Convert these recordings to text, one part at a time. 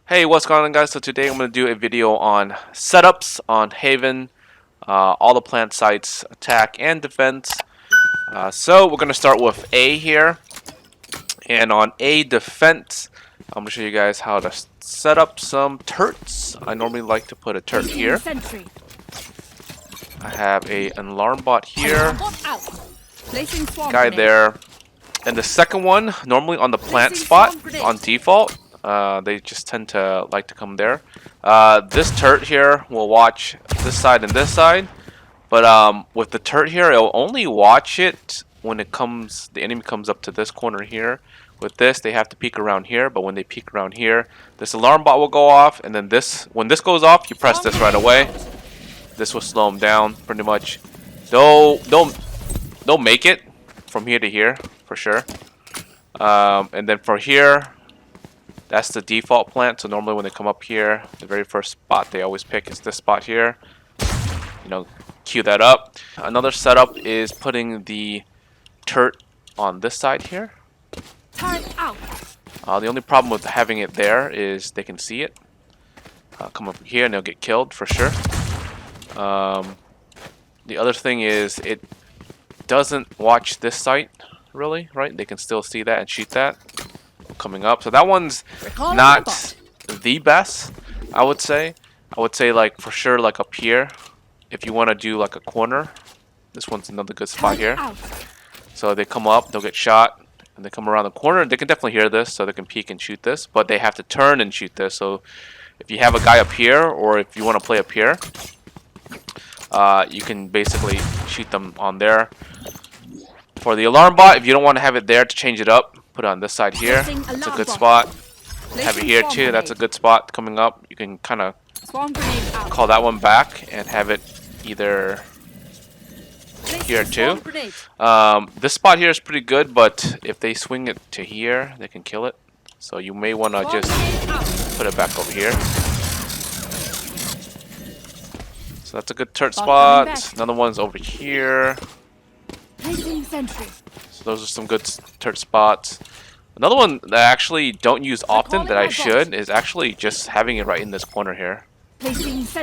Hey, what's going on, guys? So today I'm going to do a video on setups on Haven, all the plant sites, attack and defense. So we're going to start with A here, and on A defense, I'm going to show you guys how to set up some turrets. I normally like to put a turret here. I have an alarm bot here, guy there, and the second one normally on the plant spot on default. They just tend to like to come there. This turret here will watch this side and this side, but with the turret here, it'll only watch it when the enemy comes up to this corner here. With this, they have to peek around here, but when they peek around here, this alarm bot will go off, and then when this goes off, you press this right away. This will slow them down pretty much. They'll make it from here to here for sure. And then for here, that's the default plant. So normally when they come up here, the very first spot they always pick is this spot here. Queue that up. Another setup is putting the turret on this side here. The only problem with having it there is they can see it. Come up here and they'll get killed for sure. The other thing is it doesn't watch this site really, right? They can still see that and shoot that coming up. So that one's not the best, I would say. I would say like for sure like up here, if you want to do like a corner, this one's another good spot here. So they come up, they'll get shot, and they come around the corner. They can definitely hear this, so they can peek and shoot this, but they have to turn and shoot this. So if you have a guy up here, or if you want to play up here, you can basically shoot them on there. For the alarm bot, if you don't want to have it there to change it up, put it on this side here. That's a good spot. Have it here too. That's a good spot coming up. You can kind of call that one back and have it either here too. This spot here is pretty good, but if they swing it to here, they can kill it. So you may want to just put it back over here. So that's a good turret spot. Another one's over here. So those are some good turret spots. Another one that I actually don't use often that I should is actually just having it right in this corner here.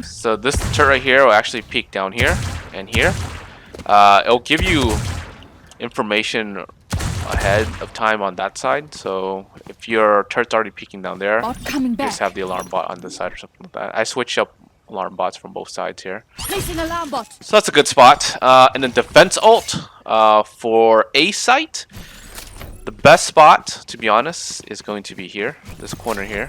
So this turret right here will actually peek down here and here. It'll give you information ahead of time on that side. So if your turret's already peeking down there, you just have the alarm bot on this side or something like that. I switch up alarm bots from both sides here. So that's a good spot. And then defense ult for A site. The best spot, to be honest, is going to be here, this corner here.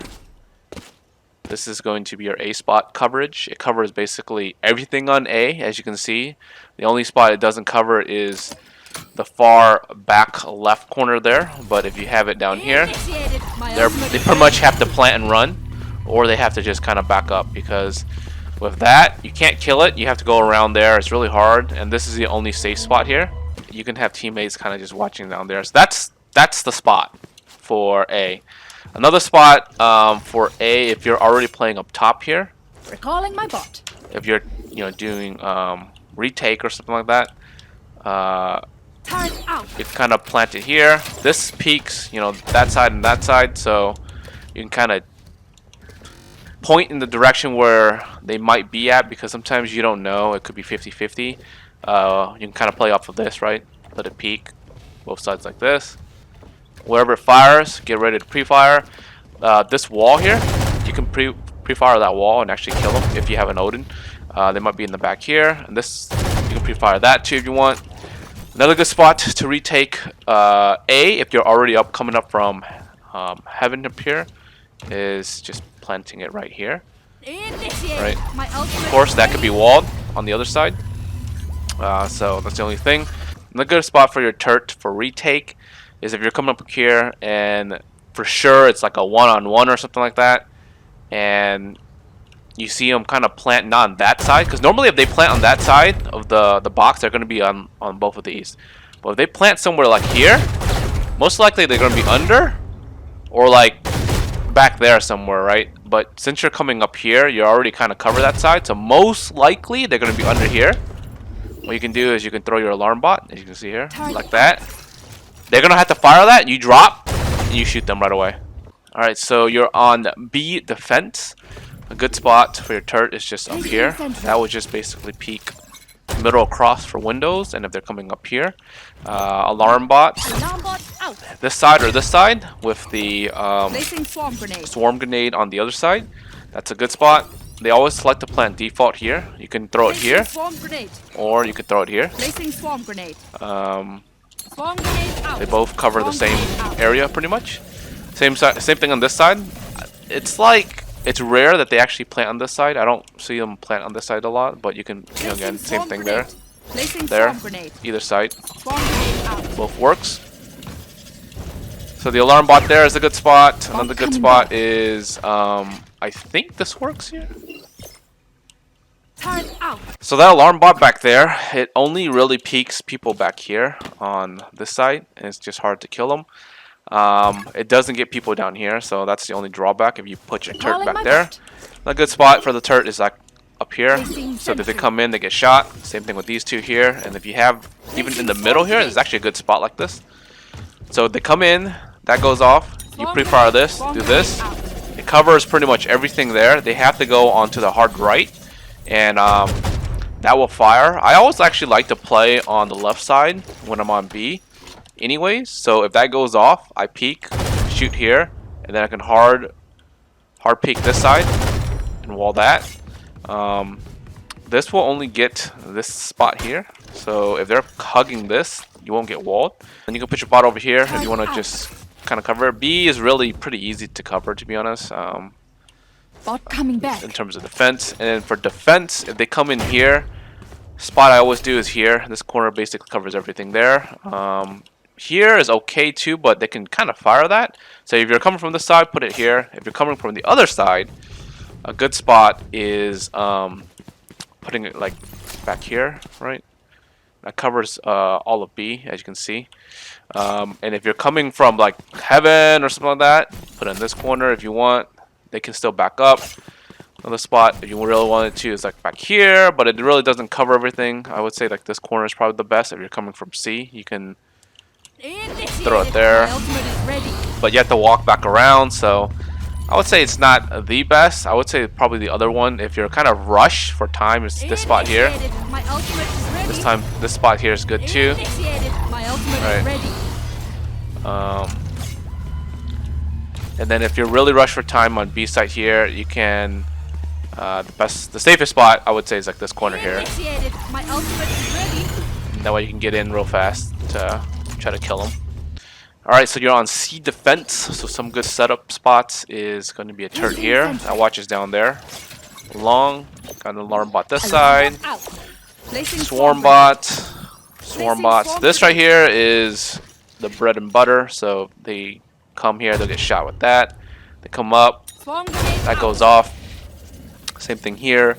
This is going to be your A spot coverage. It covers basically everything on A, as you can see. The only spot it doesn't cover is the far back left corner there. But if you have it down here, they pretty much have to plant and run, or they have to just kind of back up, because with that, you can't kill it. You have to go around there. It's really hard, and this is the only safe spot here. You can have teammates kind of just watching down there. So that's the spot for A. Another spot for A, if you're already playing up top here. Recalling my bot. If you're doing retake or something like that, you kind of plant it here. This peaks that side and that side, so you can kind of point in the direction where they might be at, because sometimes you don't know. It could be 50-50. You can kind of play off of this, right? Let it peek both sides like this. Wherever it fires, get ready to pre-fire. This wall here, you can pre-fire that wall and actually kill them if you have an Odin. They might be in the back here, and this you can pre-fire that too if you want. Another good spot to retake A, if you're already coming up from heaven up here, is just planting it right here. Right. Of course, that could be walled on the other side. So that's the only thing. Another good spot for your turret for retake is if you're coming up here and for sure it's like a one-on-one or something like that, and you see them kind of plant not on that side, because normally if they plant on that side of the box, they're going to be on both of these. But if they plant somewhere like here, most likely they're going to be under or like back there somewhere, right? But since you're coming up here, you already kind of cover that side, so most likely they're going to be under here. What you can do is you can throw your alarm bot, as you can see here, like that. They're going to have to fire that, you drop, and you shoot them right away. All right, so you're on B defense. A good spot for your turret is just up here. That would just basically peek middle across for windows, and if they're coming up here, alarm bot. This side or this side with the swarm grenade on the other side. That's a good spot. They always select to plant default here. You can throw it here, or you can throw it here. They both cover the same area pretty much. Same thing on this side. It's like it's rare that they actually plant on this side. I don't see them plant on this side a lot, but you can, you know, again, same thing there. There, either side, both works. So the alarm bot there is a good spot. Another good spot is, I think this works here. So that alarm bot back there, it only really peeks people back here on this side, and it's just hard to kill them. It doesn't get people down here, so that's the only drawback if you put your turret back there. A good spot for the turret is like up here, so if they come in, they get shot. Same thing with these two here, and if you have even in the middle here, there's actually a good spot like this. So they come in, that goes off, you pre-fire this, do this. It covers pretty much everything there. They have to go onto the hard right, and that will fire. I always actually like to play on the left side when I'm on B anyways, so if that goes off, I peek, shoot here, and then I can hard peek this side and wall that. This will only get this spot here, so if they're hugging this, you won't get walled. And you can put your bot over here if you want to just kind of cover. B is really pretty easy to cover, to be honest. Bot coming back. In terms of defense, and then for defense, if they come in here, spot I always do is here. This corner basically covers everything there. Here is okay too, but they can kind of fire that. So if you're coming from this side, put it here. If you're coming from the other side, a good spot is putting it like back here, right? That covers all of B, as you can see. And if you're coming from like heaven or something like that, put it in this corner if you want. They can still back up. Another spot, if you really wanted to, is like back here, but it really doesn't cover everything. I would say like this corner is probably the best. If you're coming from C, you can throw it there, but you have to walk back around, so I would say it's not the best. I would say probably the other one, if you're kind of rush for time, is this spot here. This spot here is good too. Right. And then if you're really rush for time on B side here, you can the safest spot I would say is like this corner here. That way you can get in real fast to try to kill them. Alright, so you're on C defense, so some good setup spots is going to be a turret here. That watches down there. Long, got an alarm bot this side. Swarm bot. Swarm bots. This right here is the bread and butter, so they come here, they'll get shot with that. They come up, that goes off. Same thing here.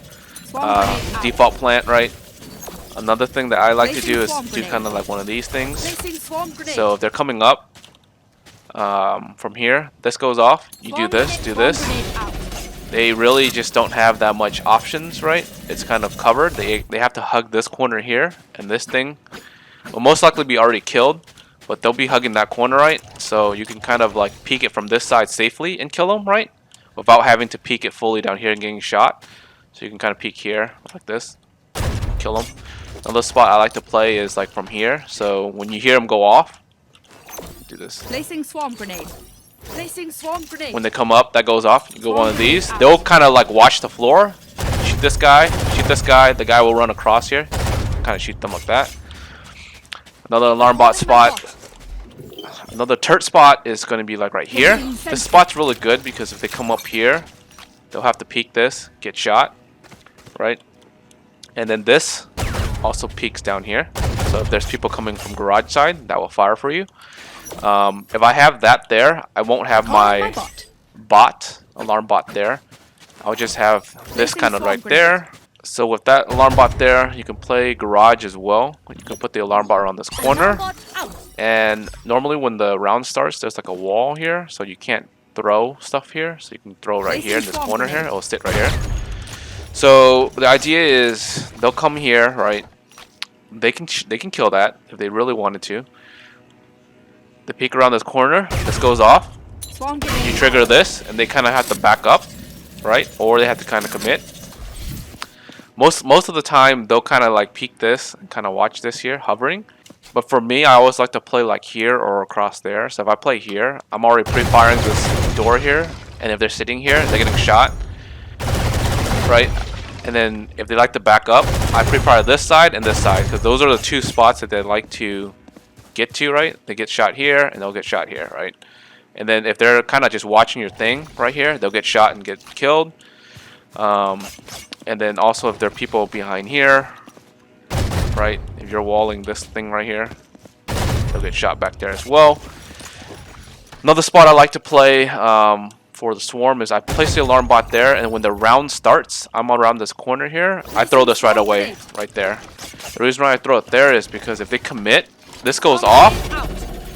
Default plant, right? Another thing that I like to do is do kind of like one of these things. So if they're coming up from here, this goes off. You do this, do this. They really just don't have that much options, right? It's kind of covered. They have to hug this corner here, and this thing will most likely be already killed, but they'll be hugging that corner, right? So you can kind of like peek it from this side safely and kill them, right? Without having to peek it fully down here and getting shot. So you can kind of peek here like this, kill them. Another spot I like to play is like from here. So when you hear them go off, do this. Placing swarm grenade. Placing swarm grenade. When they come up, that goes off. You go one of these. They'll kind of like watch the floor. Shoot this guy. Shoot this guy. The guy will run across here. Kind of shoot them like that. Another alarm bot spot. Another turret spot is going to be like right here. This spot's really good because if they come up here, they'll have to peek this, get shot, right? And then this also peeks down here. So if there's people coming from garage side, that will fire for you. If I have that there, I won't have my alarm bot there. I'll just have this kind of right there. So with that alarm bot there, you can play garage as well. You can put the alarm bot around this corner. And normally when the round starts, there's like a wall here, so you can't throw stuff here. So you can throw right here in this corner here. It'll sit right here. So the idea is they'll come here, right? They can kill that if they really wanted to. They peek around this corner. This goes off. Swarm you grenade. trigger this, and they kind of have to back up, right? Or they have to kind of commit. Most of the time, they'll kind of like peek this and kind of watch this here, hovering. But for me, I always like to play like here or across there. So if I play here, I'm already pre-firing this door here. And if they're sitting here, they're getting shot, right? And then if they like to back up, I pre-fire this side and this side. Because those are the two spots that they like to get to, right? They get shot here and they'll get shot here, right? And then if they're kind of just watching your thing right here, they'll get shot and get killed. And then also if there are people behind here, right? If you're walling this thing right here, they'll get shot back there as well. Another spot I like to play for the swarm is I place the alarm bot there, and when the round starts, I'm around this corner here. I throw this right away, right there. The reason why I throw it there is because if they commit, this goes off,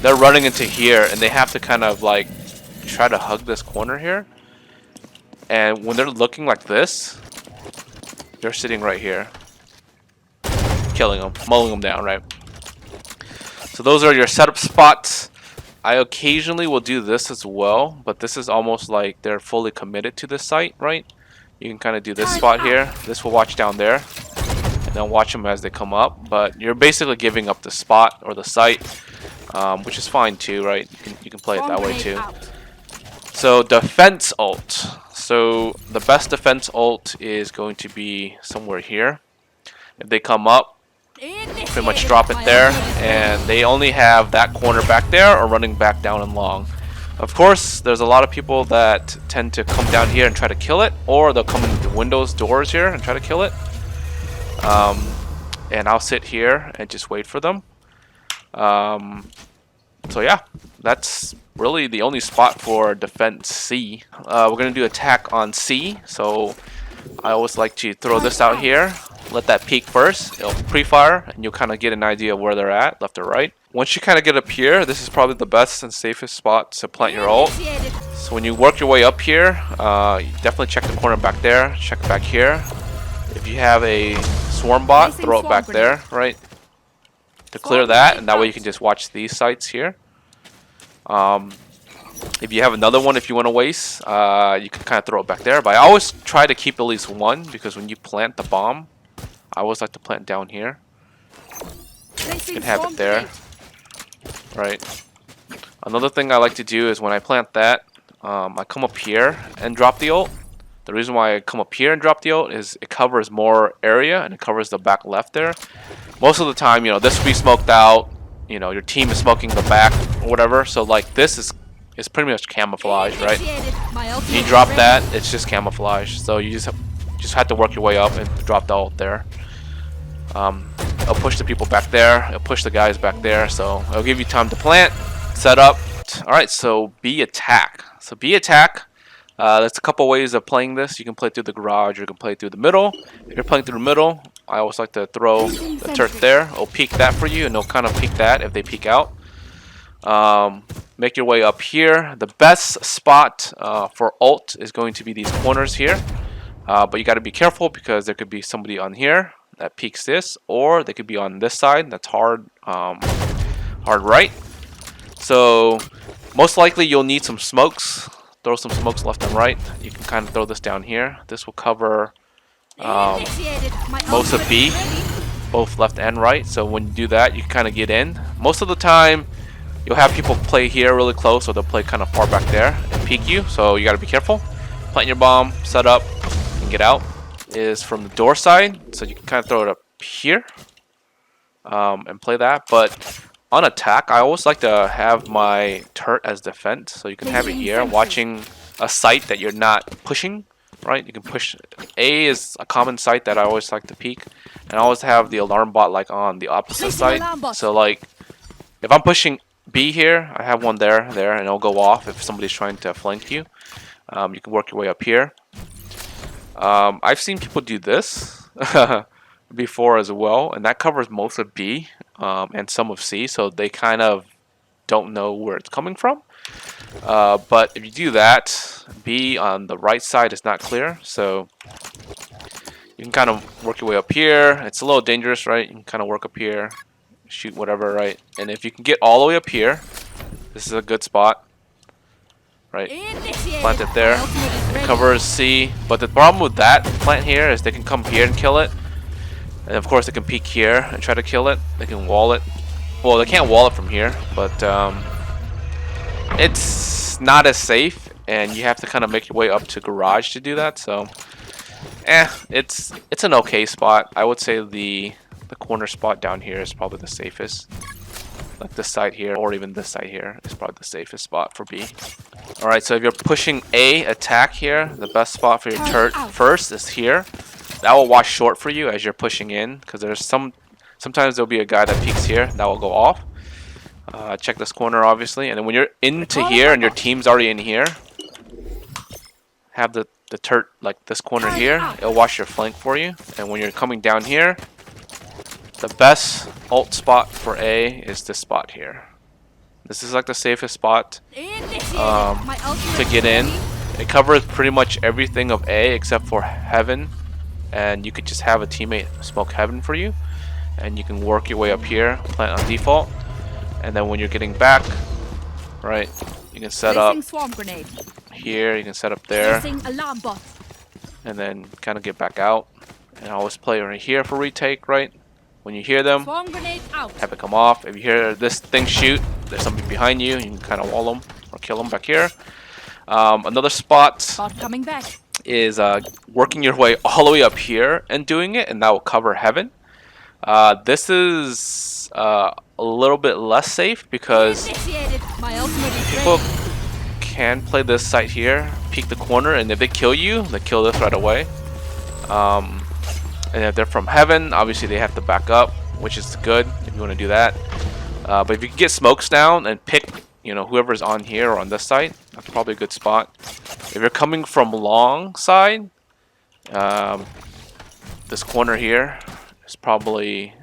they're running into here, and they have to kind of like try to hug this corner here. And when they're looking like this, they're sitting right here, killing them, mowing them down, right? So those are your setup spots. I occasionally will do this as well, but this is almost like they're fully committed to this site, right? You can kind of do this spot here. This will watch down there, and then watch them as they come up. But you're basically giving up the spot or the site, which is fine too, right? You can play it that way too. So defense ult. So the best defense ult is going to be somewhere here. If they come up, pretty much drop it there, and they only have that corner back there or running back down and long. Of course, there's a lot of people that tend to come down here and try to kill it, or they'll come into the windows, doors here and try to kill it. And I'll sit here and just wait for them. So yeah, that's really the only spot for defense C. We're gonna do attack on C, so I always like to throw this out here. Let that peek first. It'll pre-fire, and you'll kind of get an idea of where they're at, left or right. Once you kind of get up here, this is probably the best and safest spot to plant your ult. So when you work your way up here, you definitely check the corner back there. Check back here. If you have a swarm bot, throw it back there, right? To clear that, and that way you can just watch these sites here. If you have another one, if you want to waste, you can kind of throw it back there. But I always try to keep at least one, because when you plant the bomb, I always like to plant down here. You can have it there, right? Another thing I like to do is when I plant that, I come up here and drop the ult. The reason why I come up here and drop the ult is it covers more area, and it covers the back left there. Most of the time, you know, this will be smoked out. You know, your team is smoking the back or whatever. So like this is pretty much camouflage, right? You drop that, it's just camouflage. So you just have to work your way up and drop the ult there. It'll push the people back there. It'll push the guys back there. So it'll give you time to plant, set up. All right, so B attack. So B attack. There's a couple ways of playing this. You can play through the garage, or you can play through the middle. If you're playing through the middle, I always like to throw the turret there. It'll peek that for you, and they'll kind of peek that if they peek out. Make your way up here. The best spot for ult is going to be these corners here. But you got to be careful, because there could be somebody on here that peeks this, or they could be on this side that's hard right. So most likely you'll need some smokes. Throw some smokes left and right. You can kind of throw this down here. This will cover most of B, both left and right. So when you do that, you can kind of get in. Most of the time, you'll have people play here really close, or they'll play kind of far back there and peek you. So you got to be careful. Plant your bomb, set up, and get out. Is from the door side, so you can kind of throw it up here and play that. But on attack, I always like to have my turret as defense, so you can have it here, watching a site that you're not pushing, right? You can push. A is a common site that I always like to peek, and I always have the alarm bot like on the opposite side. So like, if I'm pushing B here, I have one there, and it'll go off if somebody's trying to flank you. You can work your way up here. I've seen people do this before as well, and that covers most of B and some of C, so they kind of don't know where it's coming from. But if you do that, B on the right side is not clear, so you can kind of work your way up here. It's a little dangerous, right? You can kind of work up here, shoot whatever, right? And if you can get all the way up here, this is a good spot. right? Initiated. Plant it there. My ultimate is It ready. covers C, but the problem with that plant here is they can come here and kill it. And of course they can peek here and try to kill it. They can wall it. Well, they can't wall it from here, but it's not as safe, and you have to kind of make your way up to garage to do that. So, it's an okay spot. I would say the corner spot down here is probably the safest. Like this side here, or even this side here, is probably the safest spot for B. Alright, so if you're pushing A attack here, the best spot for your turret first is here. That will watch short for you as you're pushing in, because there's sometimes there'll be a guy that peeks here that will go off. Check this corner obviously, and then when you're into here and your team's already in here, have the turret like this corner here. It'll watch your flank for you, and when you're coming down here, the best ult spot for A is this spot here. This is like the safest spot to get in. It covers pretty much everything of A except for Heaven, and you could just have a teammate smoke Heaven for you, and you can work your way up here, plant on default, and then when you're getting back, right, you can set up Swarm grenade. here, you can set up there, Placing alarm bot. and then kind of get back out, and always play right here for retake, right? When you hear them, Swarm grenade out. have it come off. If you hear this thing shoot, there's something behind you. You can kind of wall them or kill them back here. Another spot Bot coming back. is working your way all the way up here and doing it, and that will cover Heaven. This is a little bit less safe because Initiated. My ultimate is people ready. can play this site here, peek the corner, and if they kill you, they kill this right away. And if they're from Heaven, obviously they have to back up, which is good if you want to do that. But if you can get smokes down and pick, whoever's on here or on this side, that's probably a good spot. If you're coming from long side, this corner here is probably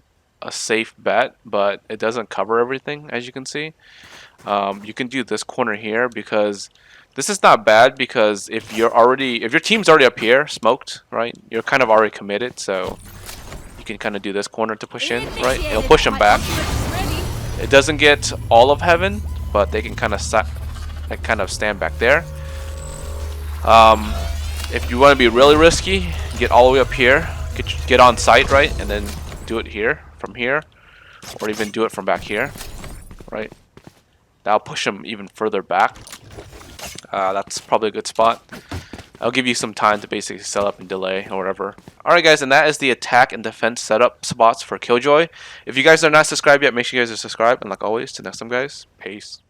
a safe bet, but it doesn't cover everything, as you can see. You can do this corner here because this is not bad, because if your team's already up here smoked, right, you're kind of already committed, so you can kind of do this corner to push in, right? It'll push them back. It doesn't get all of Heaven, but they can kind of stand back there. If you want to be really risky, get all the way up here, get on site, right, and then do it here from here, or even do it from back here, right? That'll push them even further back. That's probably a good spot. I'll give you some time to basically set up and delay or whatever. Alright guys, and that is the attack and defense setup spots for Killjoy. If you guys are not subscribed yet, make sure you guys are subscribed, and like always, till next time guys, peace.